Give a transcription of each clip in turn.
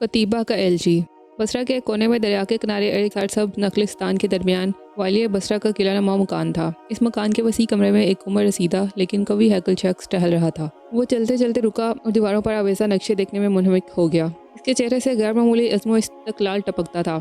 कतीबा का एलजी। बसरा के एक कोने में दरिया के किनारे एक सरसब्ज नखलिस्तान के दरमियान वालिया बसरा का किला नुमा मकान था। इस मकान के वसी कमरे में एक उम्र रसीदा लेकिन कवि हैकल शख्स टहल रहा था। वो चलते चलते रुका और दीवारों पर आवेजा नक्शे देखने में मुनहमिक हो गया। इसके चेहरे से गैर मामूली इज़्म इस्तक़लाल टपकता था।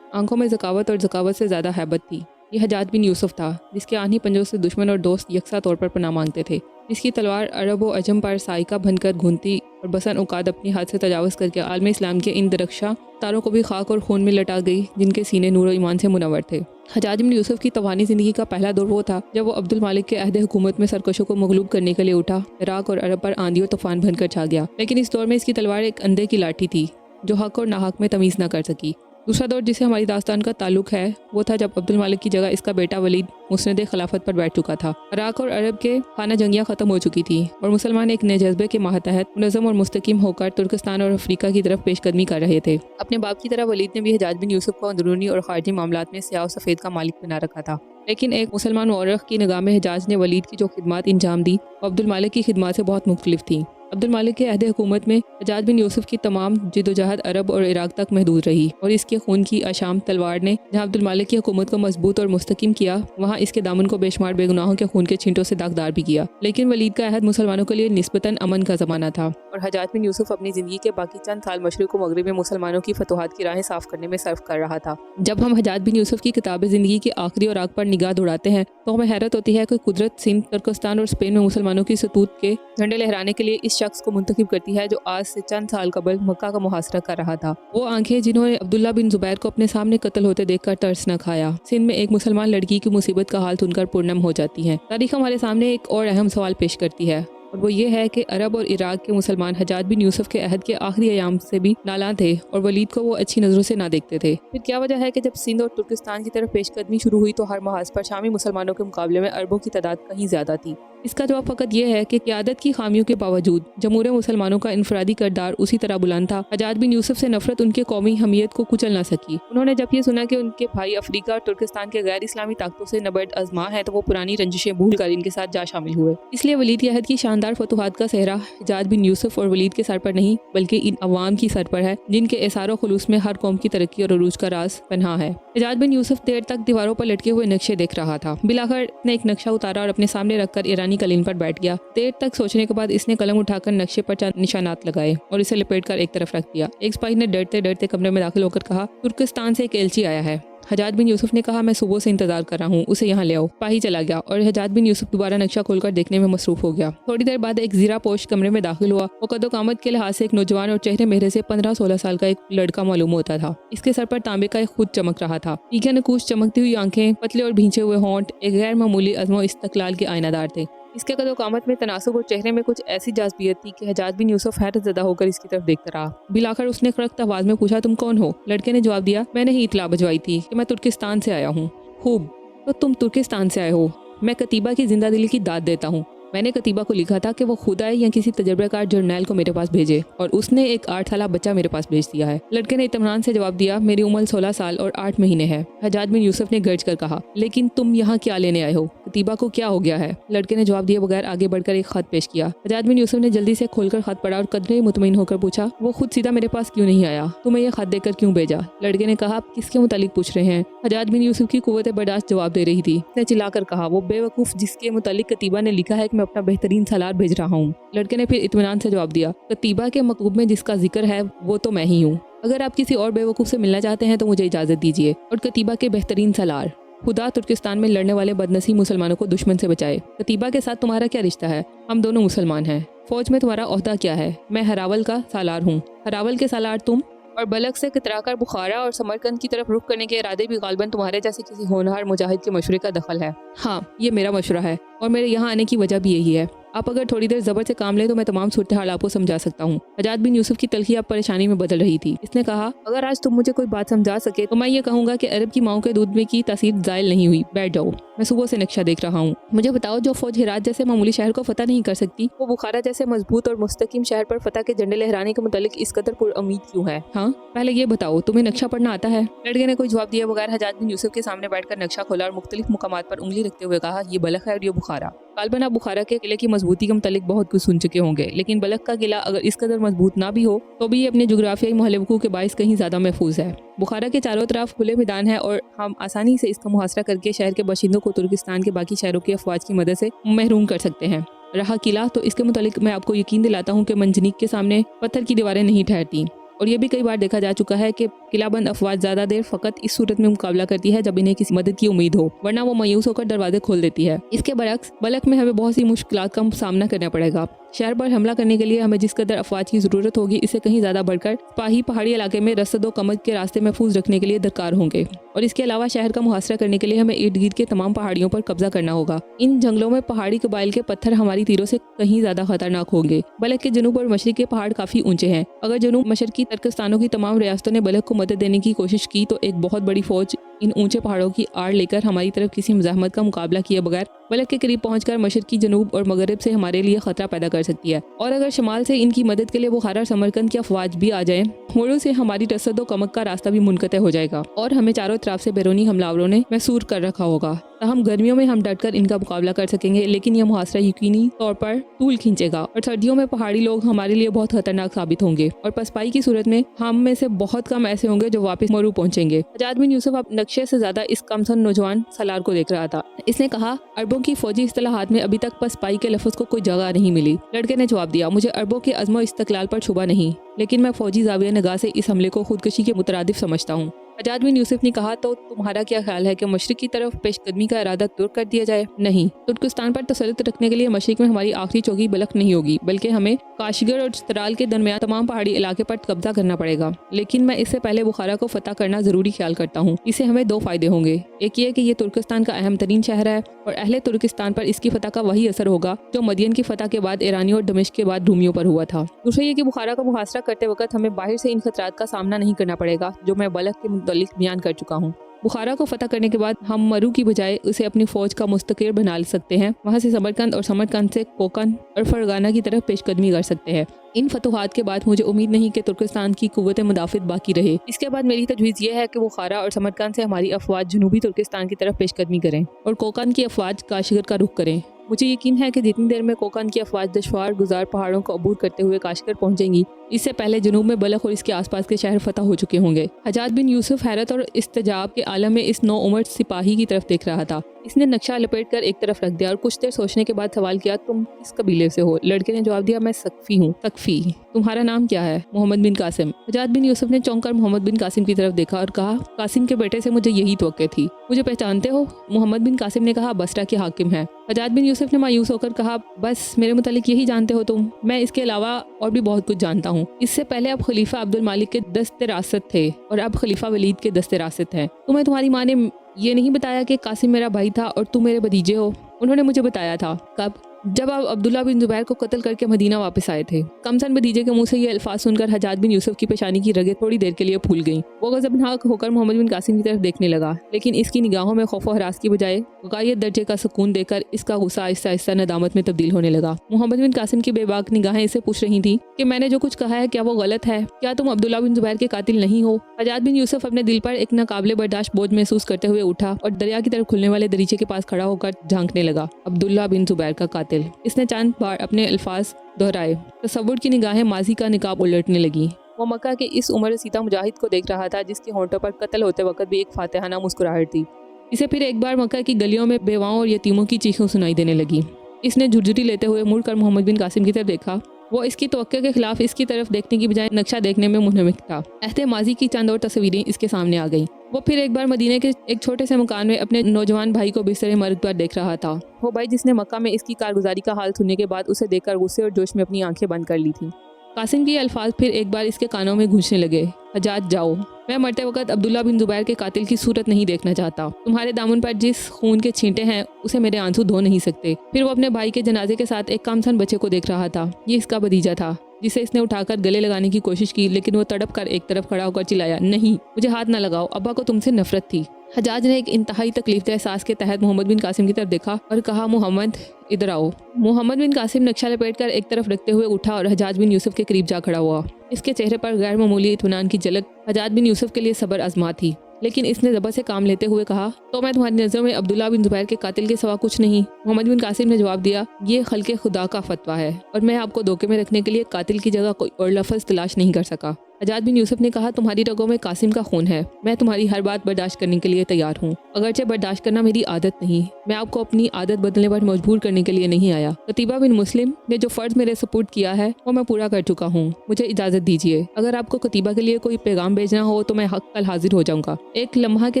आंखों में ज़कावत और ज़कावत से ज़्यादा हैबत थी। ये हजाज बिन यूसुफ था, जिसके आनी पंजों से दुश्मन और दोस्त यकसा तौर पर पनाह मांगते थे। जिसकी तलवार अरब व अजम पर साइका बनकर घूमती और बसन औकात अपनी हाथ से तजावज़ करके आलम इस्लाम के इन दरख्शा तारों को भी खाक और खून में लटा गई, जिनके सीने नूर और ईमान से मुनव्वर थे। हजाज बिन यूसुफ की तवानी ज़िंदगी का पहला दौर वो था जब वो अब्दुल मालिक के अहद हुकूमत में सरकशों को मगलूब करने के लिए उठा। इराक और अरब पर आंधी और तूफान बनकर छा गया, लेकिन इस दौर में इसकी तलवार एक अंधे की लाठी थी जो हक और नाहक में तमीज़ न कर सकी। दूसरा दौर जिसे हमारी दास्तान का ताल्लुक है वो था जब अब्दुल मालिक की जगह इसका बेटा वलीद मुस्नद खिलाफत पर बैठ चुका था। इराक और अरब के खाना जंगियाँ ख़त्म हो चुकी थी और मुसलमान एक नए जज्बे के मातहत मुनज़्ज़म और मुस्तकीम होकर तुर्किस्तान और अफ्रीका की तरफ पेशकदमी कर रहे थे। अपने बाप की तरह वलीद ने भी हजाज बिन यूसुफ को अंदरूनी और खारजी मामलात में स्याह सफ़ेद का मालिक बना रखा था। लेकिन एक मुसलमान मौरख की निगाह में हजाज ने वलीद की जो खिदमात इंजाम दी वो अब्दुल मालिक की खिदमात से बहुत मुख्तलिफ थी। अब्दुल मालिक के अहद हुकूमत में हजाज बिन यूसुफ की तमाम जिदोजहद अरब और इराक तक महदूद रही और इसके खून की आशाम तलवार ने जहां अब्दुल मालिक की हुकूमत को मजबूत और मुस्तकीम किया, वहां इसके दामन को बेशुमार बेगुनाहों के खून के छींटों से दागदार भी किया। लेकिन वलीद का अहद मुसलमानों के लिए निस्बतन अमन का ज़माना था और हजाज बिन यूसुफ अपनी ज़िंदगी के बाकी चंद साल मशरिक़ व मगरिब में मुसलमानों की फतुहात की राहें साफ करने में सर्फ कर रहा था। जब हम हजाज बिन यूसुफ की किताब ज़िंदगी के आखिरी और आग पर निगाह दौड़ाते हैं तो हमें हैरत होती है कि कुदरत सिंध, तुर्किस्तान और स्पेन में मुसलमानों की सतूत के झंडे लहराने के लिए इस शख्स को मुंतखब करती है जो आज से चंद साल कबल मक्का का मुहासरा कर रहा था। वो आंखें जिन्होंने अब्दुल्ला बिन जुबैर को अपने सामने कत्ल होते देखकर तरस न खाया, सिंध में एक मुसलमान लड़की की मुसीबत का हाल सुनकर पुरनम हो जाती हैं। तारीख हमारे सामने एक और अहम सवाल पेश करती है और वो ये है कि अरब और इराक के मुसलमान हजाज बिन यूसुफ के अहद के आखिरी अयाम से भी नालां थे और वलीद को वो अच्छी नज़रों से ना देखते थे। फिर क्या वजह है कि जब सिंध और तुर्किस्तान की तरफ पेशकदमी शुरू हुई तो हर महाज पर शामी मुसलमानों के मुकाबले में अरबों की तादाद कहीं ज़्यादा थी? इसका जवाब फ़कत ये है कि क़यादत की खामियों के बावजूद जमहूर मुसलमानों का इनफरादी किरदार उसी तरह बुलंद था। हजाज बिन यूसुफ से नफरत उनके कौमी हमीयत को कुचल न सकी। उन्होंने जब ये सुना कि उनके भाई अफ्रीका और तुर्किस्तान के गैर इस्लामी ताकतों से नबर्द आजमा है तो वो पुरानी रंजिशें भूल कर इनके साथ जा शामिल हुए। इसलिए वलीद के अहद की शानदार फतुहात का सेहरा हजाज बिन यूसुफ और वलीद के सर पर नहीं बल्कि इन अवाम की सर पर है, जिनके एसारो खुलूस में हर कौम की तरक्की और अरूज का राज पन्हा है। हजाज बिन यूसुफ देर तक दीवारों पर लटके हुए नक्शे देख रहा था। बिलाखिर ने एक नक्शा उतारा और अपने सामने रखकर ईरानी कलीन पर बैठ गया। देर तक सोचने के बाद इसने कलम उठाकर नक्शे पर चंद निशानात लगाए और इसे लपेटकर एक तरफ रख दिया। एक सिपाही ने डरते डरते कमरे में दाखिल होकर कहा, तुर्किस्तान से एक एलची आया है। हजाज बिन यूसुफ ने कहा, मैं सुबह से इंतजार कर रहा हूँ, उसे यहाँ ले आओ। सिपाही चला गया और हजाज बिन यूसुफ दोबारा नक्शा खोलकर देखने में मसरूफ हो गया। थोड़ी देर बाद एक जीरा पोश कमरे में दाखिल हुआ। वो कदो कामत के लिहाज से एक नौजवान और चेहरे मेहरे से 15-16 साल का एक लड़का मालूम होता था। इसके सर पर तांबे का एक खुद चमक रहा था। तीखे नकूश, चमकती हुई आंखें, पतले और भींचे हुए होंठ एक गैर मामूली अज़्म इस्तक़लाल के आयनादार थे। इसके कदो कामत में तनासुब और चेहरे में कुछ ऐसी जाज़बियत थी कि हजाज बिन यूसुफ हैरत ज़दा होकर इसकी तरफ देखता रहा। बिलाखिर उसने खड़कत आवाज़ में पूछा, तुम कौन हो? लड़के ने जवाब दिया, मैंने ही इतला भिजवाई थी कि मैं तुर्किस्तान से आया हूँ। खूब, तो तुम तुर्किस्तान से आए हो? मैं कतीबा की जिंदा दिली की दाद देता हूँ। मैंने कतीबा को लिखा था कि वो खुद आए या किसी तजर्बेकार जर्नैल को मेरे पास भेजे और उसने एक 8 साल बच्चा मेरे पास भेज दिया है। लड़के ने इत्मीनान से जवाब दिया, मेरी उम्र 16 साल और 8 महीने है। हजाज बिन यूसुफ ने गर्ज कर कहा, लेकिन तुम यहाँ क्या लेने आए हो? कतीबा को क्या हो गया है? लड़के ने जवाब दिए बगैर आगे बढ़कर एक खत पेश किया। हजाज बिन यूसुफ ने जल्दी से खोलकर खत पढ़ा और कदरे मुतमईन होकर पूछा, वो खुद सीधा मेरे पास क्यों नहीं आया? तुम्हें यह खत देकर क्यों भेजा? लड़के ने कहा, आप किसके मुतालिक पूछ रहे हैं? हजाज बिन यूसुफ की कुव्वत बर्दाश्त जवाब दे रही थी। उसने चिल्लाकर कहा, वो बेवकूफ़ जिसके मुतालिक कतीबा ने लिखा है कि मैं अपना बेहतरीन भेज रहा हूँ। लड़के ने फिर इत्मीनान से जवाब दिया, कतीबा के मकतूब में जिसका जिक्र है वो तो मैं ही हूँ। अगर आप किसी और बेवकूफ़ से मिलना चाहते हैं तो मुझे इजाज़त दीजिए। और कतीबा के बेहतरीन सलार, खुदा तुर्किस्तान में लड़ने वाले बदनसीब मुसलमानों को दुश्मन से बचाए। कतीबा के साथ तुम्हारा क्या रिश्ता है? हम दोनों मुसलमान हैं। फौज में तुम्हारा ओहदा क्या है? मैं हरावल का सालार हूँ। हरावल के सालार तुम? और बलक से कतराकर बुखारा और समरकंद की तरफ रुख करने के इरादे भी गालबन तुम्हारे जैसे किसी होनहार मुजाहिद के मशवरे का दखल है। हाँ, ये मेरा मशवरा है और मेरे यहाँ आने की वजह भी यही है। आप अगर थोड़ी देर ज़बर से काम लें तो मैं तमाम सूरत हाल आपको समझा सकता हूँ। हजाज बिन यूसुफ की तलखी अब परेशानी में बदल रही थी। इसने कहा, अगर आज तुम मुझे कोई बात समझा सके तो मैं ये कहूँगा कि अरब की माओं के दूध में की तासीर ज़ायल नहीं हुई। बैठ जाओ, मैं सुबह से नक्शा देख रहा हूँ। मुझे बताओ, जो फौज हिरात जैसे मामूली शहर को फतह नहीं कर सकती, वो बुखारा जैसे मजबूत और मुस्तकीम शहर पर फतह के झंडे लहराने के मुतालिक इस कदर पुरउम्मीद क्यों है? हाँ, पहले ये बताओ, तुम्हें नक्शा पढ़ना आता है? लड़के ने कोई जवाब दिया बगैर हजाज बिन यूसुफ के सामने बैठकर नक्शा खोला और मुख्तलिफ मुकामात पर उंगली रखते हुए कहा, ये बलख है और ये बुखारा। गालबन आप बुखारा के किले की मजबूती के मुतालिक बहुत कुछ सुन चुके होंगे, लेकिन बलख का किला अगर इस कदर मजबूत ना भी हो तो भी ये अपने जुग्राफियाई मोहलवकू के बायस कहीं ज़्यादा महफूज है। बुखारा के चारों तरफ खुले मैदान है और हम आसानी से इसका मुहासरा करके शहर के बाशिंदों को तुर्किस्तान के बाकी शहरों की अफवाज की मदद से महरूम कर सकते हैं। रहा किला, तो इसके मुतालिक मैं आपको यकीन दिलाता हूँ कि मंजनीक के सामने पत्थर की दीवारें नहीं ठहरती, और ये भी कई बार देखा जा चुका है कि किलाबंद अफवाज ज़्यादा देर फ़कत इस सूरत में मुकाबला करती है जब इन्हें किसी मदद की उम्मीद हो, वरना वो मायूस होकर दरवाजे खोल देती है। इसके बरक्स बलख में हमें बहुत सी मुश्किलात का सामना करना पड़ेगा। शहर पर हमला करने के लिए हमें जिस कदर अफवाज की ज़रूरत होगी, इससे कहीं ज़्यादा बढ़कर सिपाही पहाड़ी इलाके में रसद व कमर के रास्ते महफूज रखने के लिए दरकार होंगे, और इसके अलावा शहर का मुहासरा करने के लिए हमें इर्द गिर्द के तमाम पहाड़ियों पर कब्जा करना होगा। इन जंगलों में पहाड़ी कबाइल के पत्थर हमारी तीरों से कहीं ज़्यादा खतरनाक होंगे। बलख के जनूब और मशरिक के पहाड़ काफ़ी ऊंचे हैं। अगर जनूब मशरकी तुर्किस्तानों की तमाम रियासतों ने बलख को मदद देने की कोशिश की तो एक बहुत बड़ी फौज इन ऊंचे पहाड़ों की आड़ लेकर हमारी तरफ किसी मुज़ाहमत का मुकाबला किए बगैर बलख के करीब पहुंचकर मशरकी, जनूब और मगरब से हमारे लिए खतरा पैदा कर सकती है। और अगर शमाल से इनकी मदद के लिए बुखारा और समरकंद की अफवाज भी आ जाएं, मोड़ों से हमारी रसद व कमक का रास्ता भी मुनक़ते हो जाएगा और हमें चारों तरफ से बैरूनी हमलावरों ने महसूर कर रखा होगा। हम गर्मियों में हम डटकर इनका मुकाबला कर सकेंगे, लेकिन यह मुहासरा यकीनी तौर पर तूल खींचेगा और सर्दियों में पहाड़ी लोग हमारे लिए बहुत खतरनाक साबित होंगे, और पसपाई की सूरत में हम में से बहुत कम ऐसे होंगे जो वापस मरू पहुंचेंगे। हजाज बिन यूसुफ अब नक्शे से ज्यादा इस कमसन नौजवान सलार को देख रहा था। इसने कहा, अरबों की फौजी इस्तिलाहात में अभी तक पसपाई के लफ्ज को कोई जगह नहीं मिली। लड़के ने जवाब दिया, मुझे अरबों के अज़्म व इस्तक़लाल पर शुबा नहीं, लेकिन मैं फौजी ज़ाविया निगाह से इस हमले को खुदकशी के मुतरादिफ समझता हूँ। हजाज बिन यूसुफ ने कहा, तो तुम्हारा क्या ख्याल है कि मशरिक की तरफ पेशकदमी का इरादा तुर्क कर दिया जाए? नहीं, तुर्किस्तान पर तसल्लुत रखने के लिए मशरिक में हमारी आखिरी चौकी बलख नहीं होगी, बल्कि हमें काशगर और चतराल के दरमियान तमाम पहाड़ी इलाके पर कब्जा करना पड़ेगा। लेकिन मैं इससे पहले बुखारा को फतह करना जरूरी ख्याल करता हूँ। इससे हमें दो फायदे होंगे। एक ये कि ये तुर्किस्तान का अहम तरीन शहर है और अहले तुर्किस्तान पर इसकी फतह का वही असर होगा जो मदियन की फतह के बाद ईरानियों और दमिश्क के बाद रूमियों पर हुआ था। दूसरा ये कि बुखारा का मुहासरा करते वक्त हमें बाहर से इन खतरात का सामना नहीं करना पड़ेगा जो मैं बलख के मुतल्लिक बयान कर चुका हूँ। बुखारा को फतह करने के बाद हम मरू की बजाय उसे अपनी फौज का मुस्तकिर बना सकते हैं। वहाँ से समरकंद और समरकंद से कोकन और फरगाना की तरफ पेशकदमी कर सकते हैं। इन फतुहात के बाद मुझे उम्मीद नहीं कि तुर्किस्तान की कुव्वत मुदाफित बाकी रहे। इसके बाद मेरी तजवीज़ ये है कि बुखारा और समरकंद से हमारी अफवाज जनूबी तुर्किस्तान की तरफ पेशकदमी करें और कोकन की अफवाज काशगर का रुख करें। मुझे यकीन है कि जितनी देर में कोकन की अफवाज दुश्वार गुजार पहाड़ों को अबूर करते हुए काशगर पहुंचेंगी, इससे पहले जनूब में बलख और इसके आसपास के शहर फतह हो चुके होंगे। हजाज बिन यूसुफ हैरत और इस्तेजाब के आलम में इस नौ उम्र सिपाही की तरफ देख रहा था। इसने नक्शा लपेट कर एक तरफ रख दिया और कुछ देर सोचने के बाद सवाल किया, तुम किस कबीले से हो? लड़के ने जवाब दिया, मैं सकफी हूँ। सकफी, तुम्हारा नाम क्या है? मोहम्मद बिन कासिम। हजाज बिन यूसुफ ने चौंक कर मोहम्मद बिन कासिम की तरफ देखा और कहा, कासिम के बेटे से मुझे यही तवक्के थी। मुझे पहचानते हो? मोहम्मद बिन कासिम ने कहा, बसरा के हाकिम है। हजाज बिन यूसुफ ने मायूस होकर कहा, बस मेरे मुतालिक यही जानते हो तुम? मैं इसके अलावा और भी बहुत कुछ जानता हूँ। इससे पहले आप खलीफा अब्दुल मालिक के दस्ते रासत थे और अब खलीफा वलीद के दस्ते रासत हैं। तुम्हें तुम्हारी माँ ने ये नहीं बताया कि कासिम मेरा भाई था और तुम मेरे भतीजे हो? उन्होंने मुझे बताया था। कब? जब आप अब्दुल्ला बिन जुबैर को कत्ल करके मदीना वापस आए थे। कमसन भतीजे के मुंह से ये अल्फाज सुनकर हजाज बिन यूसुफ की पेशानी की रगें थोड़ी देर के लिए फूल गईं। वो गज़बनाक होकर मोहम्मद बिन कासिम की तरफ देखने लगा, लेकिन इसकी निगाहों में खौफ व हरास की बजाय गायत दर्जे का सुकून देकर इसका गुस्सा आहिस्ता आहिस्ता नदामत में तब्दील होने लगा। मोहम्मद बिन कासिम की बेबाक निगाहें इसे पूछ रही थी कि मैंने जो कुछ कहा है क्या वो गलत है? क्या तुम अब्दुल्ला बिन जुबैर के कातिल नहीं हो? हजाज बिन यूसुफ अपने दिल पर एक नाकाबिले बर्दाश्त बोझ महसूस करते हुए उठा और दरिया की तरफ खुलने वाले दरीचे के पास खड़ा होकर झांकने लगा। अब्दुल्ला बिन जुबैर का कातिल। इसने चंद बार अपने अल्फाज दोहराए। तसव्वुर की निगाहें माजी का निकाब उलटने लगी। वो मक्का के इस उम्र सीता मुजाहिद को देख रहा था जिसके होंठों पर कत्ल होते वक्त भी एक फातिहाना मुस्कुराहट थी। इसे फिर एक बार मक्का की गलियों में बेवाओं और यतीमों की चीखें सुनाई देने लगी। इसने झुरझुरी लेते हुए मुड़कर मोहम्मद बिन कासिम की तरफ देखा। वो इसकी तवक्के के खिलाफ इसकी तरफ देखने की बजाय नक्शा देखने में मुनहमिक था। ऐसे माजी की चंद और तस्वीरें इसके सामने आ गईं। वो फिर एक बार मदीने के एक छोटे से मकान में अपने नौजवान भाई को बिस्तरे मर्द पर देख रहा था। वो भाई जिसने मक्का में इसकी कारगुजारी का हाल सुनने के बाद उसे देखकर गुस्से और जोश में अपनी आंखें बंद कर ली थी। कासिम के अल्फाज फिर एक बार इसके कानों में गूंजने लगे। हजाज जाओ, मैं मरते वक्त अब्दुल्ला बिन जुबैर के कातिल की सूरत नहीं देखना चाहता। तुम्हारे दामन पर जिस खून के छींटे हैं उसे मेरे आंसू धो नहीं सकते। फिर वो अपने भाई के जनाजे के साथ एक कमसन बच्चे को देख रहा था। ये इसका भतीजा था जिसे इसने उठाकर गले लगाने की कोशिश की, लेकिन वो तड़प कर एक तरफ खड़ा होकर चिल्लाया, नहीं, मुझे हाथ न लगाओ, अब्बा को तुमसे नफरत थी। हजाज ने एक इंतहाई तकलीफ एहसास के तहत मोहम्मद बिन कासिम की तरफ देखा और कहा, मोहम्मद इधर आओ। मोहम्मद बिन कासिम नक्शा लपेट कर एक तरफ रखते हुए उठा और हजाज बिन यूसुफ के करीब जा खड़ा हुआ। इसके चेहरे पर गैर मामूली इत्मीनान की झलक हजाज बिन यूसुफ के लिए सब्र आजमा थी। लेकिन इसने ज़बर से काम लेते हुए कहा, तो मैं तुम्हारी नज़रों में अब्दुल्ला बिन ज़ुबैर के कातिल के सिवा कुछ नहीं। मोहम्मद बिन कासिम ने जवाब दिया, ये खल्के खुदा का फतवा है और मैं आपको धोखे में रखने के लिए कातिल की जगह कोई और लफ्ज़ तलाश नहीं कर सका। हजाज बिन यूसुफ ने कहा, तुम्हारी रगों में कासिम का खून है। मैं तुम्हारी हर बात बर्दाश्त करने के लिए तैयार हूँ, अगरचे बर्दाश्त करना मेरी आदत नहीं। मैं आपको अपनी आदत बदलने पर मजबूर करने के लिए नहीं आया। कतीबा बिन मुस्लिम ने जो फ़र्ज मेरे सपुर्द किया है वो मैं पूरा कर चुका हूँ। मुझे इजाज़त दीजिए, अगर आपको कतीबा के लिए कोई पैगाम भेजना हो तो मैं कल हाजिर हो जाऊँगा। एक लम्हा के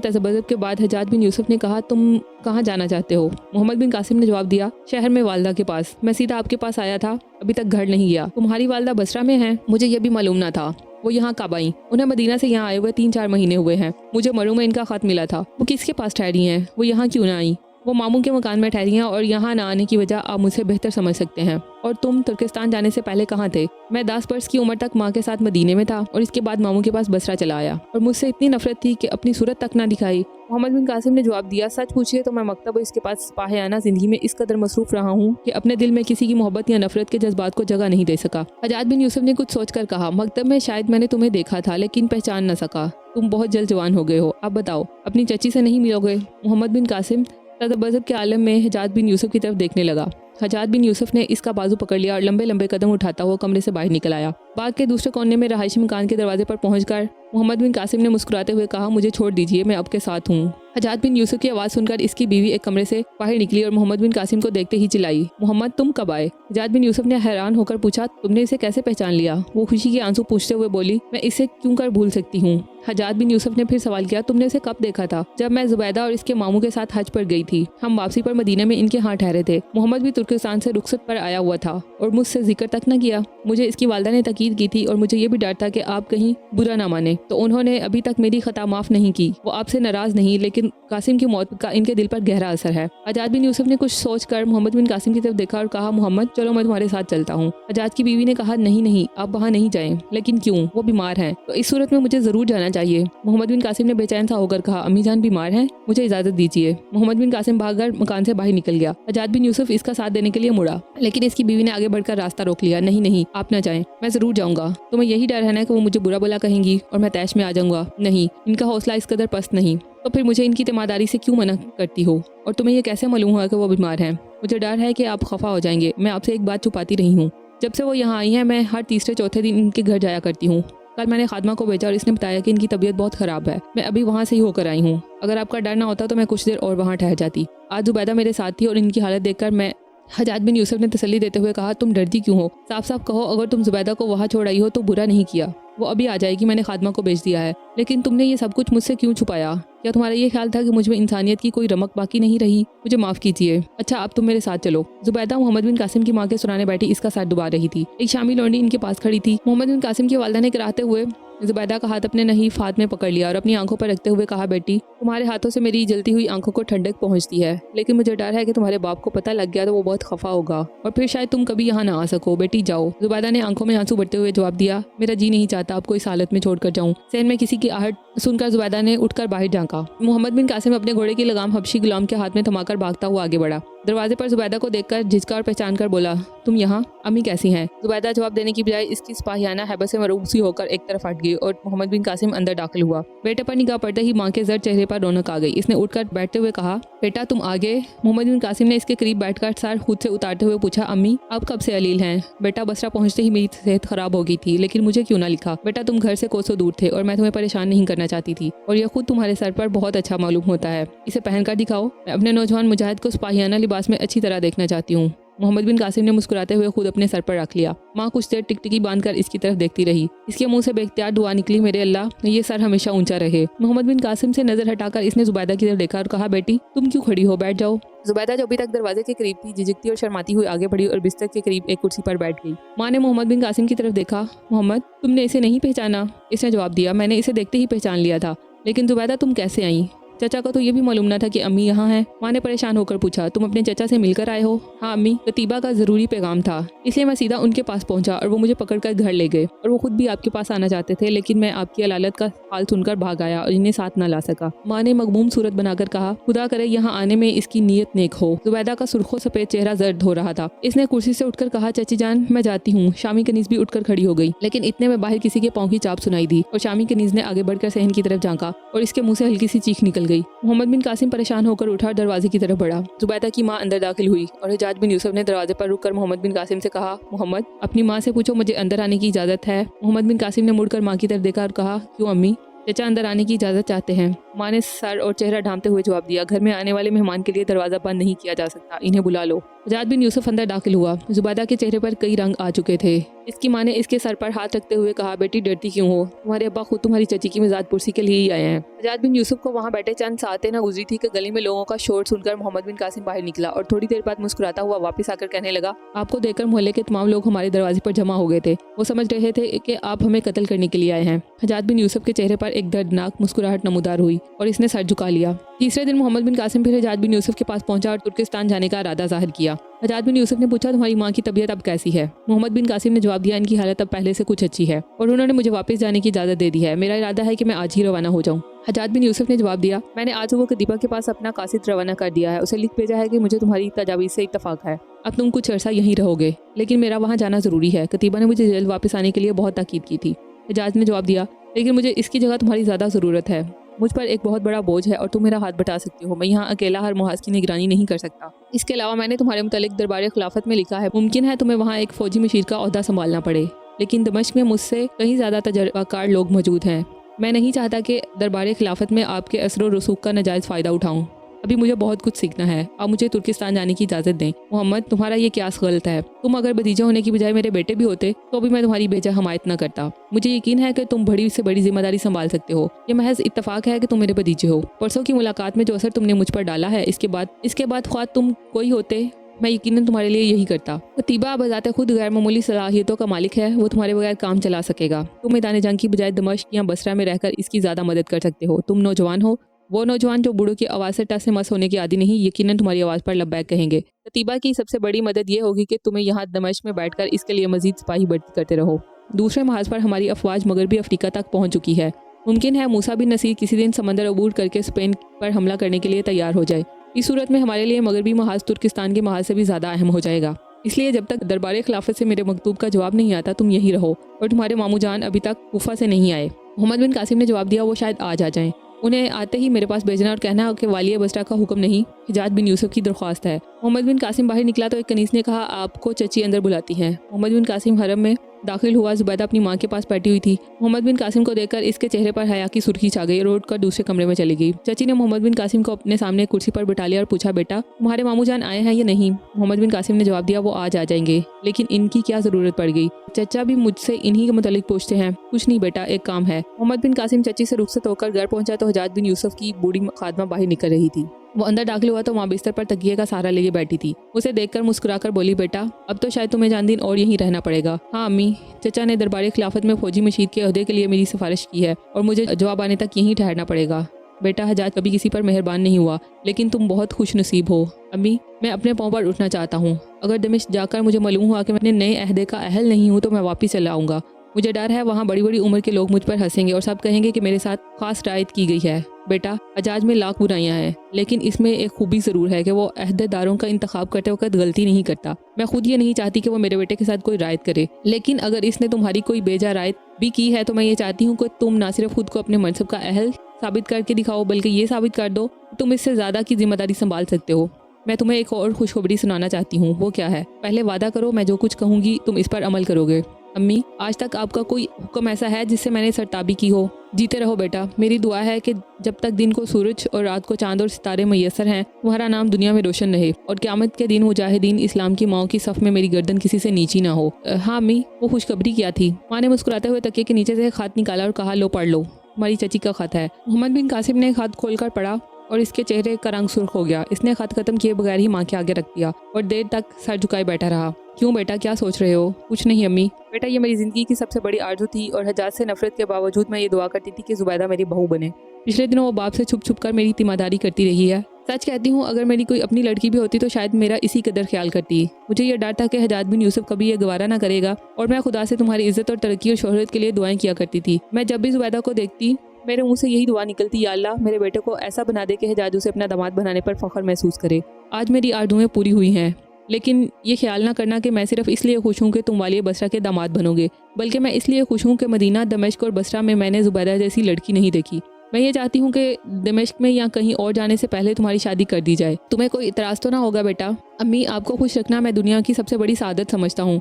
तज़ब्बुत के बाद हजाज बिन यूसुफ ने कहा, तुम कहाँ जाना चाहते हो? मोहम्मद बिन कासिम ने जवाब दिया, शहर में वालदा के पास। मैं सीधा आपके पास आया था, अभी तक घर नहीं गया। तुम्हारी वालदा बसरा में है? मुझे यह भी मालूम ना था। वो यहाँ कब आई? उन्हें मदीना से यहाँ आए हुए 3-4 महीने हुए हैं। मुझे मरू में इनका खत मिला था। वो किसके पास ठहरी हैं? वो यहाँ क्यों ना आई? वो मामू के मकान में ठहरी हैं और यहाँ ना आने की वजह आप मुझसे बेहतर समझ सकते हैं। और तुम तुर्किस्तान जाने से पहले कहाँ थे? मैं 10 बरस की उम्र तक माँ के साथ मदीने में था और इसके बाद मामू के पास बसरा चला आया और मुझसे इतनी नफरत थी कि अपनी सूरत तक ना दिखाई। मोहम्मद बिन कासिम ने जवाब दिया, सच पूछिए तो मैं मकतब इसके पास सिपाहियाना जिंदगी में इस कदर मसरूफ रहा हूँ कि अपने दिल में किसी की मोहब्बत या नफरत के जज्बात को जगह नहीं दे सका। हजाज बिन यूसुफ ने कुछ सोचकर कहा, मकतब में शायद मैंने तुम्हें देखा था लेकिन पहचान न सका। तुम बहुत जल्द जवान हो गए हो। अब बताओ, अपनी चची से नहीं मिलोगे? मोहम्मद बिन कासिम तज़ब्बुत के आलम में हजाज बिन यूसुफ की तरफ देखने लगा। हजाज बिन यूसुफ ने इसका बाजू पकड़ लिया और लंबे लंबे कदम उठाता हुआ कमरे से बाहर निकल आया। बाग के दूसरे कोने में रहायशी मकान के दरवाजे पर पहुंचकर मोहम्मद बिन कासिम ने मुस्कुराते हुए कहा, मुझे छोड़ दीजिए, मैं आपके साथ हूँ। हजाज बिन यूसुफ की आवाज़ सुनकर इसकी बीवी एक कमरे से बाहर निकली और मोहम्मद बिन कासिम को देखते ही चिल्लाई, मोहम्मद तुम कब आए? हजाज बिन यूसुफ ने हैरान होकर पूछा, तुमने इसे कैसे पहचान लिया? वो खुशी के आंसू पूछते हुए बोली, मैं इसे क्यों कर भूल सकती हूँ। हजाज बिन यूसुफ ने फिर सवाल किया, तुमने इसे कब देखा था? जब मैं जुबैदा और इसके मामू के साथ हज पर गई थी। हम वापसी पर मदीने में इनके यहाँ ठहरे थे। मोहम्मद भी तुर्किस्तान से रुखसत पर आया हुआ था और मुझसे जिक्र तक न किया। मुझे इसकी वालदा ने तकीद की थी और मुझे ये भी डर था कि आप कहीं बुरा ना माने, तो उन्होंने अभी तक मेरी खता माफ़ नहीं की। वो आपसे नाराज़ नहीं, लेकिन कासिम की मौत का इनके दिल पर गहरा असर है। हजाज बिन यूसुफ ने कुछ सोचकर मोहम्मद बिन कासिम की तरफ देखा और कहा, मोहम्मद चलो मैं तुम्हारे साथ चलता हूँ। हजाज की बीवी ने कहा, नहीं नहीं, आप वहाँ नहीं जाएं। लेकिन क्यों? वो बीमार हैं, तो इस सूरत में मुझे ज़रूर जाना चाहिए। मोहम्मद बिन कासिम ने बेचैन सा होकर कहा, अम्मी जान बीमार हैं, मुझे इजाज़त दीजिए। मोहम्मद बिन कासिम भागकर मकान से बाहर निकल गया। हजाज बिन यूसुफ इसका साथ देने के लिए मुड़ा, लेकिन इसकी बीवी ने आगे बढ़कर रास्ता रोक लिया। नहीं नहीं, आप ना जाएं, मैं ज़रूर जाऊँगा। तुम्हें यही डर है ना कि वो मुझे बुरा भला कहेंगी और मैं तैश में आ जाऊँगा? नहीं, इनका हौसला इस कदर पस्त नहीं। तो फिर मुझे इनकी तीमारदारी से क्यों मना करती हो? और तुम्हें ये कैसे मालूम हुआ कि वो बीमार हैं? मुझे डर है कि आप खफा हो जाएंगे। मैं आपसे एक बात छुपाती रही हूँ। जब से वो यहाँ आई हैं, मैं हर तीसरे चौथे दिन इनके घर जाया करती हूँ। कल मैंने खादमा को भेजा और इसने बताया कि इनकी तबीयत बहुत ख़राब है। मैं अभी वहाँ से ही होकर आई हूँ। अगर आपका डर ना होता तो मैं कुछ देर और वहाँ ठहर जाती। आज जुबैदा मेरे साथ थी और इनकी हालत देखकर मैं हजाज बिन यूसुफ ने तसल्ली देते हुए कहा, तुम डरती क्यों हो? साफ साफ कहो, अगर तुम जुबैदा को वहाँ छोड़ आई हो तो बुरा नहीं किया। वो अभी आ जाएगी, मैंने खादमा को भेज दिया है। लेकिन तुमने ये सब कुछ मुझसे क्यों छुपाया? क्या तुम्हारा ये ख्याल था कि मुझ में इंसानियत की कोई रमक बाकी नहीं रही? मुझे माफ़ कीजिए। अच्छा, अब तुम मेरे साथ चलो। जुबैदा मोहम्मद बिन कासिम की माँ के सुनाने बैठी इसका साथ डुबा रही थी। एक शामी लौंडी इनके पास खड़ी थी। मोहम्मद बिन कासिम की वालदा ने कराहते हुए जुबैदा का हाथ अपने नहीफ हाथ में पकड़ लिया और अपनी आंखों पर रखते हुए कहा, बेटी तुम्हारे हाथों से मेरी जलती हुई आंखों को ठंडक पहुंचती है, लेकिन मुझे डर है कि तुम्हारे बाप को पता लग गया तो वो बहुत खफा होगा और फिर शायद तुम कभी यहाँ ना आ सको। बेटी जाओ। जुबैदा ने आंखों में आंसू भरते हुए जवाब दिया, मेरा जी नहीं चाहता आपको इस हालत में छोड़कर जाऊँ। सहन में किसी की आहट सुनकर जुबैदा ने उठकर बाहर झांका। मोहम्मद बिन कासिम अपने घोड़े की लगाम हबशी गुलाम के हाथ में थमाकर भागता हुआ आगे बढ़ा। दरवाजे पर जुबैदा को देखकर झिझका और पहचान कर बोला, तुम यहाँ? अम्मी कैसी हैं? जुबैदा जवाब देने की बजाय इसकी सिपाहियाना हैबत से मरूसी होकर एक तरफ हट गई और मोहम्मद बिन कासिम अंदर दाखिल हुआ। बेटे पर निगाह पड़ते ही माँ के जर्द चेहरे पर रौनक आ गई। इसने उठकर बैठते हुए कहा, बेटा तुम आ गए। मोहम्मद बिन कासिम ने इसके करीब बैठकर सर खुद से उतारते हुए पूछा, अम्मी आप कब से अलील हैं? बेटा बसरा पहुंचते ही मेरी सेहत खराब हो गई थी, लेकिन मुझे क्यों ना लिखा? बेटा तुम घर से कोसों दूर थे और मैं तुम्हें परेशान नहीं करना चाहती थी, और यह खुद तुम्हारे सर पर बहुत अच्छा मालूम होता है। इसे पहनकर दिखाओ। मैं अपने नौजवान मुजाहिद को सिपाहियाना लिबास में अच्छी तरह देखना चाहती हूँ। मोहम्मद बिन कासिम ने मुस्कुराते हुए खुद अपने सर पर रख लिया। माँ कुछ देर टिकटिकी बांधकर इसकी तरफ देखती रही। इसके मुंह से बेख्तियार दुआ निकली, मेरे अल्लाह ये सर हमेशा ऊंचा रहे। मोहम्मद बिन कासिम से नजर हटाकर इसने जुबैदा की तरफ देखा और कहा, बेटी तुम क्यों खड़ी हो? बैठ जाओ। जुबैदा जो अभी तक दरवाजे के करीब थी, झिझकती और शर्माती हुई आगे बढ़ी और बिस्तर के करीब एक कुर्सी पर बैठ गई। माँ ने मोहम्मद बिन कासिम की तरफ देखा। मोहम्मद तुमने इसे नहीं पहचाना? इसने जवाब दिया, मैंने इसे देखते ही पहचान लिया था। लेकिन जुबैदा तुम कैसे आई? चचा को तो ये भी मालूम न था कि अम्मी यहाँ हैं। माँ ने परेशान होकर पूछा, तुम अपने चचा से मिलकर आए हो? हाँ अम्मी, कतीबा का जरूरी पैगाम था, इसलिए मैं सीधा उनके पास पहुंचा और वो मुझे पकड़कर घर ले गए और वो खुद भी आपके पास आना चाहते थे, लेकिन मैं आपकी अलालत का हाल सुनकर भाग आया और इन्हें साथ न ला सका। माँ ने मगमूम सूरत बनाकर कहा, खुदा करे यहाँ आने में इसकी नीयत नेक हो। जुबैदा का सुर्खो सफेद चेहरा जर्द हो रहा था। इसने कुर्सी से उठकर कहा, चाची जान मैं जाती हूँ। शामी कनीज भी उठकर खड़ी हो गई, लेकिन इतने में बाहर किसी के पाँव की चाप सुनाई दी और शामी कनीज ने आगे बढ़कर सहन की तरफ झांका और इसके मुंह से हल्की सी चीख निकल गई। मोहम्मद बिन कासिम परेशान होकर उठा और दरवाजे की तरफ बढ़ा। जुबैदा की माँ अंदर दाखिल हुई और हज्जाज बिन यूसुफ ने दरवाजे पर रुककर मोहम्मद बिन कासिम से कहा, मोहम्मद अपनी माँ से पूछो मुझे अंदर आने की इजाजत है। मोहम्मद बिन कासिम ने मुड़कर माँ की तरफ देखा और कहा, क्यों अम्मी? चचा अंदर आने की इजाजत चाहते हैं। माँ ने सर और चेहरा ढांपते हुए जवाब दिया, घर में आने वाले मेहमान के लिए दरवाजा बंद नहीं किया जा सकता, इन्हें बुला लो। हज्जाज बिन यूसुफ अंदर दाखिल हुआ। जुबैदा के चेहरे पर कई रंग आ चुके थे। इसकी माँ ने इसके सर पर हाथ रखते हुए कहा, बेटी डरती क्यों हो? तुम्हारे अब्बा खुद तुम्हारी चची की मिजाज पुरसी के लिए ही आए हैं। हज्जाज बिन यूसुफ को वहाँ बैठे चंद सातें न गुजरी थी कि गली में लोगों का शोर सुनकर मोहम्मद बिन कासिम बाहर निकला और थोड़ी देर बाद मुस्कुराता हुआ वापस आकर कहने लगा, आपको देखकर मोहल्ले के तमाम लोग हमारे दरवाजे पर जमा हो गए थे। वो समझ रहे थे कि आप हमें कत्ल करने के लिए आए हैं। हज्जाज बिन यूसुफ के चेहरे पर एक दर्दनाक मुस्कुराहट नमूदार हुई और इसने सर झुका लिया। तीसरे दिन मोहम्मद बिन कासिम फिर हज्जाज बिन यूसुफ के पास पहुंचा और तुर्किस्तान जाने का इरादा जाहिर किया। हज्जाज बिन यूसुफ ने पूछा, तुम्हारी माँ की तबीयत अब कैसी है? मोहम्मद बिन कासिम ने जवाब दिया, इनकी हालत अब पहले से कुछ अच्छी है और उन्होंने मुझे वापस जाने की इजाज़त दे दी है। मेरा इरादा है कि मैं आज ही रवाना हो जाऊँ। हज्जाज बिन यूसुफ ने जवाब दिया, मैंने आज वो कतीबा के पास अपना कासिद रवाना कर दिया है। उसे लिख भेजा है कि मुझे तुम्हारी तजावीज़ से इत्तफाक है, अब तुम कुछ अर्सा यहीं रहोगे, लेकिन मेरा वहाँ जाना ज़रूरी है। कतीबा ने मुझे जल्द वापस आने के लिए बहुत ताकीद की थी। हज्जाज ने जवाब दिया, लेकिन मुझे इसकी जगह तुम्हारी ज़्यादा ज़रूरत है। मुझ पर एक बहुत बड़ा बोझ है और तुम मेरा हाथ बटा सकती हो। मैं यहाँ अकेला हर मुहाज की निगरानी नहीं कर सकता। इसके अलावा मैंने तुम्हारे मुतालिक दरबार खिलाफत में लिखा है, मुमकिन है तुम्हें वहाँ एक फौजी मशीर का ओहदा संभालना पड़े, लेकिन दमिश्क में मुझसे कहीं ज़्यादा तजर्बाकार लोग मौजूद हैं। मैं नहीं चाहता कि दरबार खिलाफत में आपके असर और रसूख का नाजायज़ फ़ायदा उठाऊँ। अभी मुझे बहुत कुछ सीखना है। अब मुझे तुर्किस्तान जाने की इजाज़त दें। मोहम्मद, तुम्हारा ये क्यास गलत है। तुम अगर भतीजे होने की बजाय मेरे बेटे भी होते तो भी मैं तुम्हारी बेजा हमायत न करता। मुझे यकीन है कि तुम बड़ी से बड़ी जिम्मेदारी संभाल सकते हो। ये महज इत्तफाक है कि तुम मेरे भतीजे हो। परसों की मुलाकात में जो असर तुमने मुझ पर डाला है, इसके बाद ख्वाह तुम कोई होते, मैं यकीनन तुम्हारे लिए यही करता। कतीबा बजाते खुद गैर मामूली सलाहियतों का मालिक है। वो तुम्हारे बगैर काम चला सकेगा। तुम मैदान जंग की बजाय दमिश्क या बसरा में रहकर इसकी ज़्यादा मदद कर सकते हो। तुम नौजवान हो। वो नौजवान जो बूढ़ों की आवाज़ से टस से मस होने की आदि नहीं, यकीनन तुम्हारी आवाज़ पर लब्बैक कहेंगे। कतीबा की सबसे बड़ी मदद ये होगी कि तुम्हें यहाँ दमिश्क में बैठकर इसके लिए मजीद सिपाही भर्ती करते रहो। दूसरे महाज पर हमारी अफवाज मगरबी अफ्रीका तक पहुँच चुकी है। मुमकिन है मूसा बिन नसीर किसी दिन समंदर अबूर करके स्पेन पर हमला करने के लिए तैयार हो जाए। इस सूरत में हमारे लिए मगरबी महाज तुर्किस्तान के महाज से भी ज़्यादा अहम हो जाएगा। इसलिए जब तक दरबार खिलाफत से मेरे मकतूब का जवाब नहीं आता, तुम यहीं रहो। और तुम्हारे मामू जान अभी तक कूफा से नहीं आए। मोहम्मद बिन कासिम ने जवाब दिया, वो शायद आज आ जाएं। उन्हें आते ही मेरे पास भेजना और कहना कि वालिया बसरा का हुक्म नहीं, हज्जाज बिन यूसुफ की दरख्वास्त है। मोहम्मद बिन कासिम बाहर निकला तो एक कनीस ने कहा, आपको चची अंदर बुलाती हैं। मोहम्मद बिन कासिम हरम में दाखिल हुआ। जुबैदा अपनी माँ के पास बैठी हुई थी। मोहम्मद बिन कासिम को देखकर इसके चेहरे पर हया की सुर्खी छा गई और उठकर दूसरे कमरे में चली गई। चची ने मोहम्मद बिन कासिम को अपने सामने कुर्सी पर बिठा लिया और पूछा, बेटा तुम्हारे मामू जान आए हैं या नहीं? मोहम्मद बिन कासिम ने जवाब दिया, वो आज आ जाएंगे, लेकिन इनकी क्या ज़रूरत पड़ गई? चचा भी मुझसे इन्हीं के मुतालिक पूछते हैं। कुछ नहीं बेटा, एक काम है। मोहम्मद बिन कासिम चची से रुखसत होकर घर पहुंचा तो हज्जाज बिन यूसुफ की बूढ़ी खादमा बाहर निकल रही थी। वो अंदर दाखिल हुआ तो वहाँ बिस्तर पर तकिए का सहारा लिए बैठी थी। उसे देखकर मुस्कुराकर बोली, बेटा अब तो शायद तुम्हें जान दिन और यहीं रहना पड़ेगा। हाँ अम्मी, चचा ने दरबार खिलाफत में फौजी मशीर के अहदे के लिए मेरी सिफारिश की है और मुझे जवाब आने तक यहीं ठहरना पड़ेगा। बेटा हज्जाज कभी किसी पर मेहरबान नहीं हुआ, लेकिन तुम बहुत खुश नसीब हो। अम्मी, मैं अपने पाँव पर उठना चाहता हूँ। अगर दमिश्क जाकर मुझे मालूम हुआ कि मैं अपने नए अहदे का अहल नहीं हूँ तो मैं वापस चला आऊँगा। मुझे डर है वहाँ बड़ी बड़ी उम्र के लोग मुझ पर हंसेंगे और सब कहेंगे कि मेरे साथ खास रायत की गई है। बेटा हज्जाज में लाख बुराइयां हैं, लेकिन इसमें एक खूबी ज़रूर है कि वो अहदेदारों का इंतखाब करते वक्त गलती नहीं करता। मैं खुद ये नहीं चाहती कि वो मेरे बेटे के साथ कोई रायत करे, लेकिन अगर इसने तुम्हारी कोई बेजा रायत भी की है तो मैं ये चाहती हूँ कि तुम ना सिर्फ खुद को अपने मनसब का अहल साबित करके दिखाओ, बल्कि ये साबित कर दो कि तुम इससे ज़्यादा की जिम्मेदारी संभाल सकते हो। मैं तुम्हें एक और खुशखबरी सुनाना चाहती हूँ। वो क्या है? पहले वादा करो मैं जो कुछ कहूँगी तुम इस पर अमल करोगे। अम्मी, आज तक आपका कोई हुक्म ऐसा है जिससे मैंने सरताबी की हो? जीते रहो बेटा। मेरी दुआ है कि जब तक दिन को सूरज और रात को चांद और सितारे मैसर हैं, तुम्हारा नाम दुनिया में रोशन रहे और क़यामत के दिन मुजाहिदीन इस्लाम की माओ की सफ़ में मेरी गर्दन किसी से नीची ना हो। हाँ अम्मी, वो खुशखबरी क्या थी? माँ ने मुस्कुराते हुए तकिए के नीचे से खत निकाला और कहा, लो पढ़ लो, हमारी चची का खत है। मोहम्मद बिन कासिम ने खत खोलकर पढ़ा और इसके चेहरे का रंग सुर्ख हो गया। इसने खत खत्म किए बगैर ही माँ के आगे रख दिया और देर तक सर झुकाए बैठा रहा। क्यों बेटा, क्या सोच रहे हो? कुछ नहीं अम्मी। बेटा, ये मेरी ज़िंदगी की सबसे बड़ी आरज़ू थी और हजाज से नफरत के बावजूद मैं ये दुआ करती थी कि जुबैदा मेरी बहू बने। पिछले दिनों वो बाप से छुप छुप कर मेरी तीमारदारी करती रही है। सच कहती हूँ, अगर मेरी कोई अपनी लड़की भी होती तो शायद मेरा इसी कदर ख्याल करती। मुझे ये डर था कि हजाज बिन यूसुफ कभी ये गवारा ना करेगा और मैं खुदा से तुम्हारी इज्जत और तरक्की और शोहरत के लिए दुआएं किया करती थी। मैं जब भी जुबैदा को देखती मेरे मुंह से यही दुआ निकलती, या अल्लाह मेरे बेटे को ऐसा बना दे कि हजाज उसे अपना दामाद बनाने पर फख्र महसूस करे। आज मेरी आरज़ुएं पूरी हुई हैं, लेकिन ये ख्याल ना करना कि मैं सिर्फ इसलिए खुश हूँ कि तुम वालिया बसरा के दामाद बनोगे, बल्कि मैं इसलिए खुश हूँ कि मदीना, दमिश्क और बसरा में मैंने जुबैदा जैसी लड़की नहीं देखी। मैं ये चाहती हूँ कि दमिश्क में या कहीं और जाने से पहले तुम्हारी शादी कर दी जाए। तुम्हें कोई इतराज़ तो ना होगा बेटा? अम्मी, आपको खुश रखना मैं दुनिया की सबसे बड़ी सादत समझता हूँ,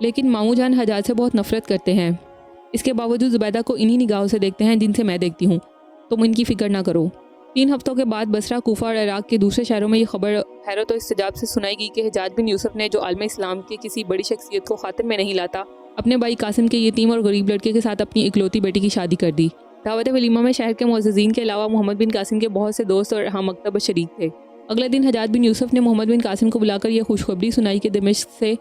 लेकिन मामू जान हजाज से बहुत नफरत करते हैं। इसके बावजूद जुबैदा को इन्हीं निगाहों से देखते हैं जिनसे मैं देखती हूँ। तुम इनकी फिक्र ना करो। 3 हफ्तों के बाद बसरा, कूफा और इराक के दूसरे शहरों में ये खबर हैरत और इस्तिजाब से सुनाई गई कि हजाज बिन यूसुफ ने, जो आलम इस्लाम के किसी बड़ी शख्सियत को खातिर में नहीं लाता, अपने भाई कासिम के यतीम और गरीब लड़के के साथ अपनी इकलौती बेटी की शादी कर दी। दावत वलीमा में शहर के मुअज़्ज़िज़ीन के अलावा मोहम्मद बिन कासिम के बहुत से दोस्त और हम मकतब शरीक थे। अगले दिन हजाज बिन यूसुफ ने मोहम्मद बिन कासिम को बुलाकर यह खुशखबरी सुनाई कि दमिश्क से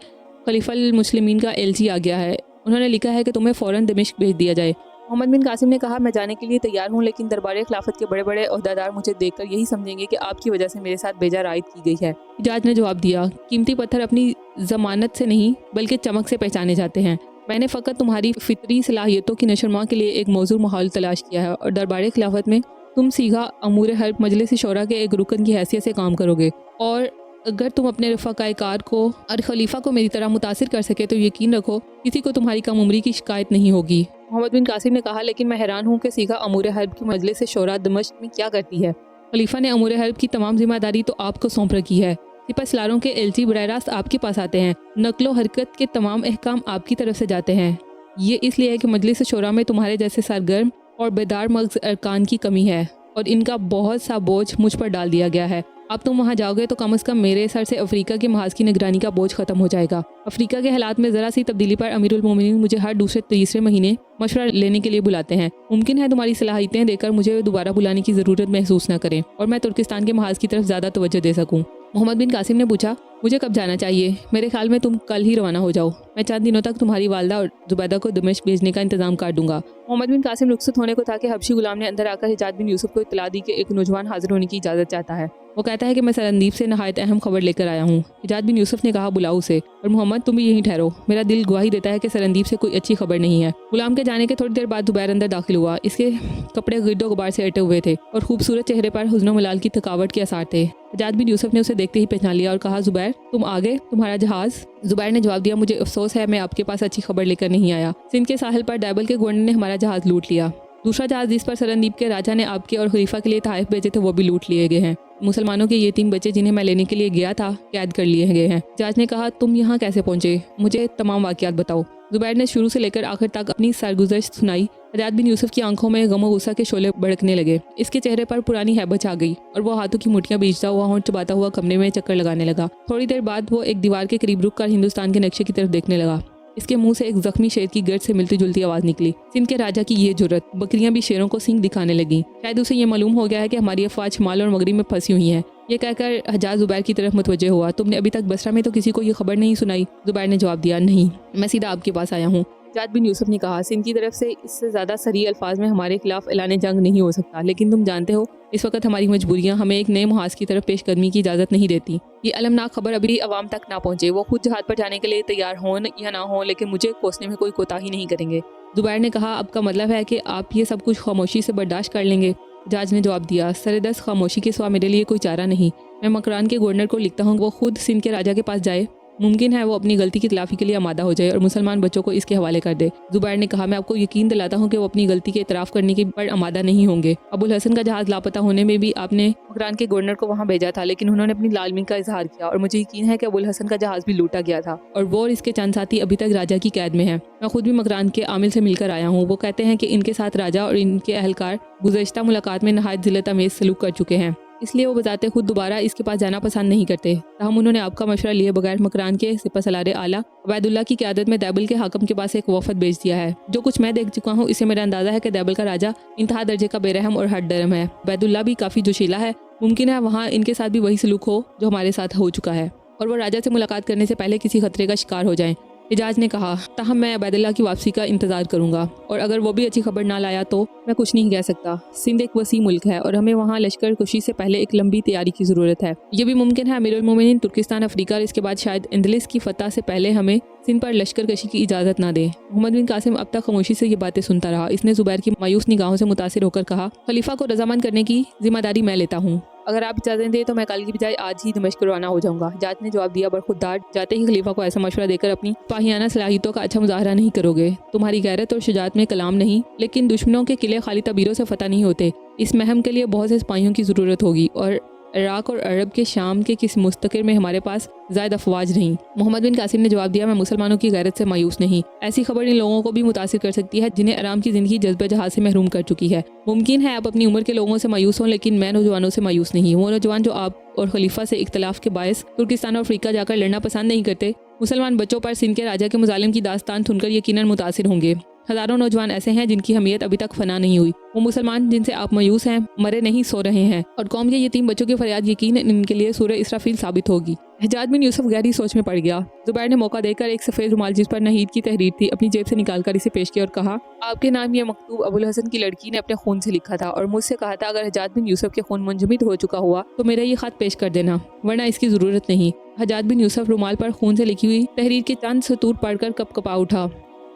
खलीफुल मुस्लिमीन का एलची आ गया है। उन्होंने लिखा है कि तुम्हें फ़ौरन दमिश्क भेज दिया जाए। मोहम्मद बिन कासिम ने कहा, मैं जाने के लिए तैयार हूँ, लेकिन दरबार खिलाफत के बड़े बड़े ओहदेदार मुझे देखकर यही समझेंगे कि आपकी वजह से मेरे साथ बेजा रायत की गई है। हजाज ने जवाब दिया, कीमती पत्थर अपनी ज़मानत से नहीं बल्कि चमक से पहचाने जाते हैं। मैंने फ़कत तुम्हारी फितरी सलाहियतों की नशरमा के लिए एक मौजूद माहौल तलाश किया है और दरबार खिलाफत में तुम सीधा अमूर हर्ब मजलिस शौरा के एक रुकन की हैसियत से काम करोगे, और अगर तुम अपने रफ़ाक़ार को और खलीफा को मेरी तरह मुतासिर कर सके तो यकीन रखो किसी को तुम्हारी कम उम्री की शिकायत नहीं होगी। मोहम्मद बिन कासिम ने कहा, लेकिन मैं हैरान हूँ कि सीगा अमूर हर्ब की मजलिस शौरा दमिश्क में क्या करती है? खलीफा ने अमूर हर्ब की तमाम जिम्मेदारी तो आपको सौंप रखी है। सिपह सलारों के एलची बराह रास्त आपके पास आते हैं। नकलो हरकत के तमाम अहकाम आपकी तरफ से जाते हैं। ये इसलिए है कि मजलिस शौरा में तुम्हारे जैसे सरगर्म और बेदार मगज अरकान की कमी है और इनका बहुत सा बोझ मुझ पर डाल दिया गया है। अब तुम वहाँ जाओगे तो कम से कम मेरे सर से अफ्रीका के महाज की निगरानी का बोझ खत्म हो जाएगा। अफ्रीका के हालात में ज़रा सी तब्दीली पर अमीरुल मोमिनीन मुझे हर दूसरे तीसरे महीने मशवरा लेने के लिए बुलाते हैं। मुमकिन है तुम्हारी सलाहियतें देकर मुझे दोबारा बुलाने की ज़रूरत महसूस न करें और मैं तुर्किस्तान के महाज की तरफ ज़्यादा तवज्जो दे सकूँ। मोहम्मद बिन कासिम ने पूछा, मुझे कब जाना चाहिए? मेरे ख्याल में तुम कल ही रवाना हो जाओ। मैं चंद दिनों तक तुम्हारी वालदा और जुबैदा को दमिश्क भेजने का इंतजाम कर दूंगा। मोहम्मद बिन कासिम रुखसत होने को था कि हबशी गुलाम ने अंदर आकर हजाज बिन यूसुफ को इत्तला दी कि एक नौजवान हाजिर होने की इजाज़त चाहता है। वो कहता है कि मैं सरंदीप से नहायत अहम खबर लेकर आया हूँ। हजाज बिन यूसुफ ने कहा, बुलाओ उसे, और मोहम्मद तुम भी यहीं ठहरो। मेरा दिल गवाही देता है कि सरंदीप से कोई अच्छी खबर नहीं है। गुलाम के जाने के थोड़ी देर बाद जुबैर अंदर दाखिल हुआ। इसके कपड़े गिरदो गुबार से अटे हुए थे और खूबसूरत चेहरे पर हुस्न मलाल की थकावट के आसार थे। हजाज बिन यूसुफ ने उसे देखते ही पहचान लिया और कहा, जुबैर तुम आ गए, तुम्हारा जहाज? जुबैर ने जवाब दिया, मुझे अफसोस है मैं आपके पास अच्छी खबर लेकर नहीं आया। सिंध के साहिल पर डैबल के गवर्नर ने हमारा जहाज लूट लिया। दूसरा जहाज जिस पर सरंदीप के राजा ने आपके और खलीफा के लिए तहाइफ भेजे थे वो भी लूट लिए गए हैं। मुसलमानों के ये 3 बच्चे जिन्हें मैं लेने के लिए गया था कैद कर लिए गए हैं। जहाज ने कहा, तुम यहाँ कैसे पहुँचे? मुझे तमाम वाक़यात बताओ। जुबैर ने शुरू से लेकर आखिर तक अपनी सरगुज़श्त सुनाई। हजाज बिन यूसुफ की आंखों में गम और गुस्सा के शोले भड़कने लगे। इसके चेहरे पर पुरानी हैबत आ गई और वो हाथों की मुठ्ठियां बीचता हुआ होंठ चबाता हुआ कमरे में चक्कर लगाने लगा। थोड़ी देर बाद वो एक दीवार के करीब रुककर हिंदुस्तान के नक्शे की तरफ देखने लगा। इसके मुंह से एक जख्मी शेर की गर्द से मिलती जुलती आवाज़ निकली। सिंध के राजा की ये जुर्रत! बकरियां भी शेरों को सींग दिखाने लगी। शायद उसे ये मालूम हो गया है कि हमारी अफवाज माल और मगरिब में फंसी हुई है। ये कहकर हजाज जुबैर की तरफ मुतवज्जे हुआ। तुमने अभी तक बसरा में तो किसी को ये खबर नहीं सुनाई? जुबैर ने जवाब दिया, नहीं, मैं सीधा आपके पास आया हूँ। हजाज बिन यूसुफ ने कहा, सिंध की तरफ से इससे ज़्यादा सरी अल्फाज में हमारे खिलाफ ऐलान जंग नहीं हो सकता, लेकिन तुम जानते हो इस वक्त हमारी मजबूरियां हमें एक नए मुहाज की तरफ पेशकदमी की इजाज़त नहीं देती। ये अलमनाक खबर अभी अवाम तक ना पहुँचे। वो खुद जहाज पर जाने के लिए तैयार हों या ना हों, लेकिन मुझे कोसने में कोई कोताही नहीं करेंगे। जुबैर ने कहा, आपका मतलब है कि आप ये सब कुछ खामोशी से बर्दाश्त कर लेंगे? जज ने जवाब दिया, सरदस्त खामोशी के सिवा मेरे लिए कोई चारा नहीं। मैं मकरान के गवर्नर को लिखता हूँ वो खुद सिंध के राजा के पास जाए। मुमकिन है वो अपनी गलती की तलाफी के लिए आमादा हो जाए और मुसलमान बच्चों को इसके हवाले कर दे। जुबैर ने कहा, मैं आपको यकीन दिलाता हूँ कि वो अपनी गलती के इतराफ़ करने के पर आमादा नहीं होंगे। अबुल हसन का जहाज़ लापता होने में भी आपने मकरान के गवर्नर को वहाँ भेजा था, लेकिन उन्होंने अपनी लालमी का इजहार किया और मुझे यकीन है कि अबुल हसन का जहाज़ भी लूटा गया था और वो और इसके चंद साथी अभी तक राजा की कैद में हैं। मैं खुद भी मकरान के आमिल से मिलकर आया हूँ। वो कहते हैं कि इनके साथ राजा और इनके अहलकार गुज़श्ता मुलाकात में नहायत ज़िल्लत अमेज़ सलूक कर चुके हैं, इसलिए वो बताते खुद दोबारा इसके पास जाना पसंद नहीं करते। ताहम उन्होंने आपका मशवरा लिए बगैर मकरान के सिपह सलारे आला अबैदुल्ला की क़यादत में दैबल के हाकम के पास एक वफद भेज दिया है। जो कुछ मैं देख चुका हूँ इससे मेरा अंदाज़ा है कि दैबल का राजा इंतहा दर्जे का बेरहम और हट दरम है। अबैदुल्ला भी काफ़ी जोशीला है मुमकिन है वहाँ इनके साथ भी वही सलूक हो जो हमारे साथ हो चुका है और वो राजा से मुलाकात करने से पहले किसी खतरे का शिकार हो जाएं। एजाज ने कहा, ताहम मैं अबैदुल्लाह की वापसी का इंतजार करूंगा और अगर वो भी अच्छी खबर ना लाया तो मैं कुछ नहीं कह सकता। सिंध एक वसी मुल्क है और हमें वहाँ लश्कर कुशी से पहले एक लंबी तैयारी की ज़रूरत है। ये भी मुमकिन है अमीरुल मोमिनीन तुर्किस्तान अफ्रीका और इसके बाद शायद अंदलस की फतह से पहले हमें सिंध पर लश्कर कशी की इजाज़त ना दे। मोहम्मद बिन कासिम अब तक खामोशी से ये बातें सुनता रहा। इसने जुबैर की मायूस निगाहों से मुतासिर होकर कहा, खलीफा को रजामंद करने की जिम्मेदारी मैं लेता हूँ। अगर आप इजाज़त दें तो मैं कल की बजाय आज ही दमिश्क रवाना हो जाऊंगा। जाज ने जवाब दिया, बरखुरदार, जाते ही खलीफा को ऐसा मशवरा देकर अपनी पाहियाना सलाहियतों का अच्छा मुजाहरा नहीं करोगे। तुम्हारी गैरत और शुजात में कलाम नहीं, लेकिन दुश्मनों के किले खाली तबीरों से फतह नहीं होते। इस महम के लिए बहुत से सिपाहियों की ज़रूरत होगी और इराक और अरब के शाम के किस मुस्तकिर में हमारे पास ज़ायद अफवाज नहीं। मोहम्मद बिन कासिम ने जवाब दिया, मैं मुसलमानों की गैरत से मायूस नहीं। ऐसी खबर इन लोगों को भी मुतासिर कर सकती है जिन्हें आराम की ज़िंदगी जज्बे जहाज से महरूम कर चुकी है। मुमकिन है आप अपनी उम्र के लोगों से मायूस हों, लेकिन मैं नौजवानों से मायूस नहीं। वो नौजवान जो आप और खलीफा से इख्तलाफ के बायस तुर्किस्तान और अफ्रीका जाकर लड़ना पसंद नहीं करते, मुसलमान बच्चों पर सिंध के राजा के मुजालिम की दास्तान सुनकर यकीनन मुतासिर होंगे। हज़ारों नौजवान ऐसे हैं जिनकी हमीयत अभी तक फना नहीं हुई। वो मुसलमान जिनसे आप मायूस हैं मरे नहीं सो रहे हैं और कौम के यतीम बच्चों की फरियाद यकीनन इनके लिए सूरह इसराफील साबित होगी। हज्जाज बिन यूसुफ गहरी सोच में पड़ गया। जुबैर ने मौका देकर एक सफ़ेद रुमाल जिस पर नहीद की तहरीर थी अपनी जेब से निकालकर इसे पेश किया और कहा, आपके नाम यह मकतूब अबुल हसन की लड़की ने अपने खून से लिखा था और मुझसे कहा था अगर हज्जाज बिन यूसुफ के खून मुंजमद हो चुका हुआ तो मेरा ये खत पेश कर देना, वरना इसकी ज़रूरत नहीं। हज्जाज बिन यूसुफ रुमाल पर खून से लिखी हुई तहरीर के चंद सतूर पढ़कर कपकपा उठा।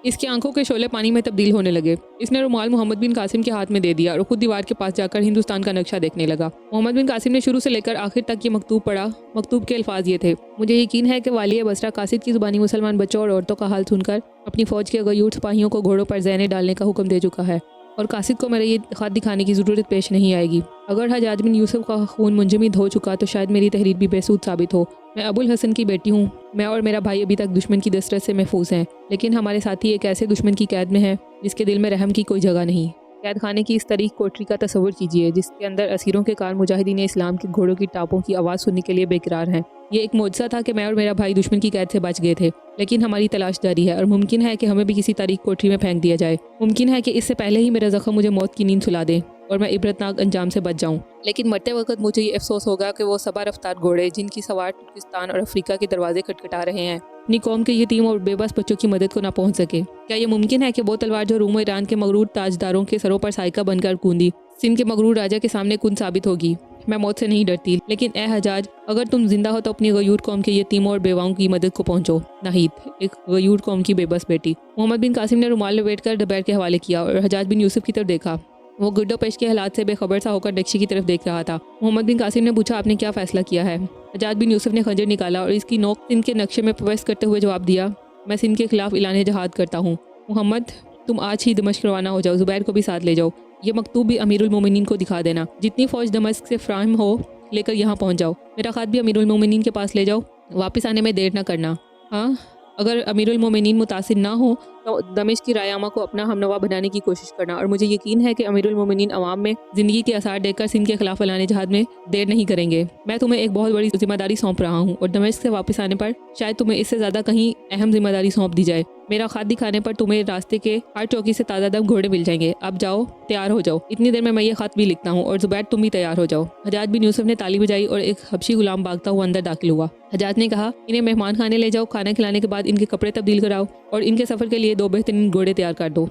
इसकी आंखों के शोले पानी में तब्दील होने लगे। इसने रुमाल मोहम्मद बिन कासिम के हाथ में दे दिया और खुद दीवार के पास जाकर हिंदुस्तान का नक्शा देखने लगा। मोहम्मद बिन कासिम ने शुरू से लेकर आखिर तक ये मकतूब पढ़ा। मकतूब के अल्फाज ये थे, मुझे यकीन है कि वाली बसरा कासिद की ज़ुबानी मुसलमान बच्चों और औरतों का हाल सुनकर अपनी फ़ौज के गयूर सिपाहियों को घोड़ों पर ज़ैने डालने का हुक्म दे चुका है और कासिद को मेरा ये खत दिखाने की ज़रूरत पेश नहीं आएगी। अगर हज्जाज बिन यूसुफ का खून मुंजमद हो चुका तो शायद मेरी तहरीर भी बेसूद साबित हो। मैं अबुल हसन की बेटी हूँ। मैं और मेरा भाई अभी तक दुश्मन की दस्तरस से महफूज हैं, लेकिन हमारे साथी एक ऐसे दुश्मन की कैद में है जिसके दिल में रहम की कोई जगह नहीं। कैद खाने की इस तरीक कोठरी का तस्वुर कीजिए जिसके अंदर असीरों के कार मुजाहिदीन इस्लाम के घोड़ों की टापों की आवाज़ सुनने के लिए बेकरार हैं। ये एक मौजज़ा था कि मैं और मेरा भाई दुश्मन की कैद से बच गए थे, लेकिन हमारी तलाश जारी है और मुमकिन है कि हमें भी किसी तारीख कोठरी में फेंक दिया जाए। मुमकिन है कि इससे पहले ही मेरा ज़ख्म मुझे मौत की नींद सुला दे और मैं इबरतनाक अंजाम से बच जाऊं। लेकिन मरते वक्त मुझे ये अफसोस होगा कि वो सबा रफ्तार घोड़े जिनकी सवार तुर्किस्तान और अफ्रीका के दरवाजे खटखटा रहे हैं अपनी कौम के यतीम और बेबस बच्चों की मदद को ना पहुंच सके। क्या ये मुमकिन है कि वो तलवार जो रूम ईरान के मगरूर ताजदारों के सरों पर साइका बनकर कूदी सिंध के मगरूर राजा के सामने कुन साबित होगी? मैं मौत से नहीं डरती, लेकिन ए हज्जाज, अगर तुम जिंदा हो तो अपनी गयूर कौम के यतीमों और बेवाओं की मदद को पहुंचो। नाहिद, एक गयूर कौम की बेबस बेटी। मोहम्मद बिन कासिम ने रुमाल लपेट कर जुबैर के हवाले किया और हज्जाज बिन यूसुफ की तरफ देखा। वो गुड्डो पेश के हालात से बेखबर सा होकर नक्शे की तरफ देख रहा था। मोहम्मद बिन कासिम ने पूछा, आपने क्या फैसला किया है? हज्जाज बिन यूसुफ ने खंजर निकाला और इसकी नोक सिंध के नक्शे में प्रवेश करते हुए जवाब दिया, मैं सिंध के खिलाफ ऐलान जहाद करता हूँ। मोहम्मद, तुम आज ही दमिश्क रवाना हो जाओ, जुबैर को भी साथ ले जाओ। ये मकतूब भी अमीरुल मोमिनीन को दिखा देना। जितनी फ़ौज दमिश्क से फ्राहम हो लेकर यहाँ पहुँच जाओ। मेरा ख़त भी अमीरुल मोमिनीन के पास ले जाओ। वापस आने में देर न करना। हाँ, अगर अमीरुल मोमिनीन मुतासिर ना हो तो दमिश्क की रायामा को अपना हमनवा बनाने की कोशिश करना और मुझे यकीन है कि अमीरुल मोमिनीन अवाम में ज़िंदगी के आसार देखकर सिंध के खिलाफ ऐलान जहाद में देर नहीं करेंगे। मैं तुम्हें एक बहुत बड़ी जिम्मेदारी सौंप रहा हूँ और दमिश्क से वापस आने पर शायद तुम्हें इससे ज़्यादा कहीं अहम जिम्मेदारी सौंप दी जाए। मेरा खत दिखाने पर तुम्हें रास्ते के हर चौकी से ताज़ा दम घोड़े मिल जाएंगे। अब जाओ, तैयार हो जाओ। इतनी देर में मैं ये खत भी लिखता हूँ और जुबैर तुम भी तैयार हो जाओ। हज्जाज बिन यूसुफ ने ताली बजाई और एक हबशी गुलाम भागता हुआ अंदर दाखिल हुआ। हज्जाज ने कहा, इन्हें मेहमान खाने ले जाओ। खाना खिलाने के बाद इनके कपड़े तब्दील कराओ और इनके सफ़र के लिए 2 बेहतरीन घोड़े तैयार कर दो।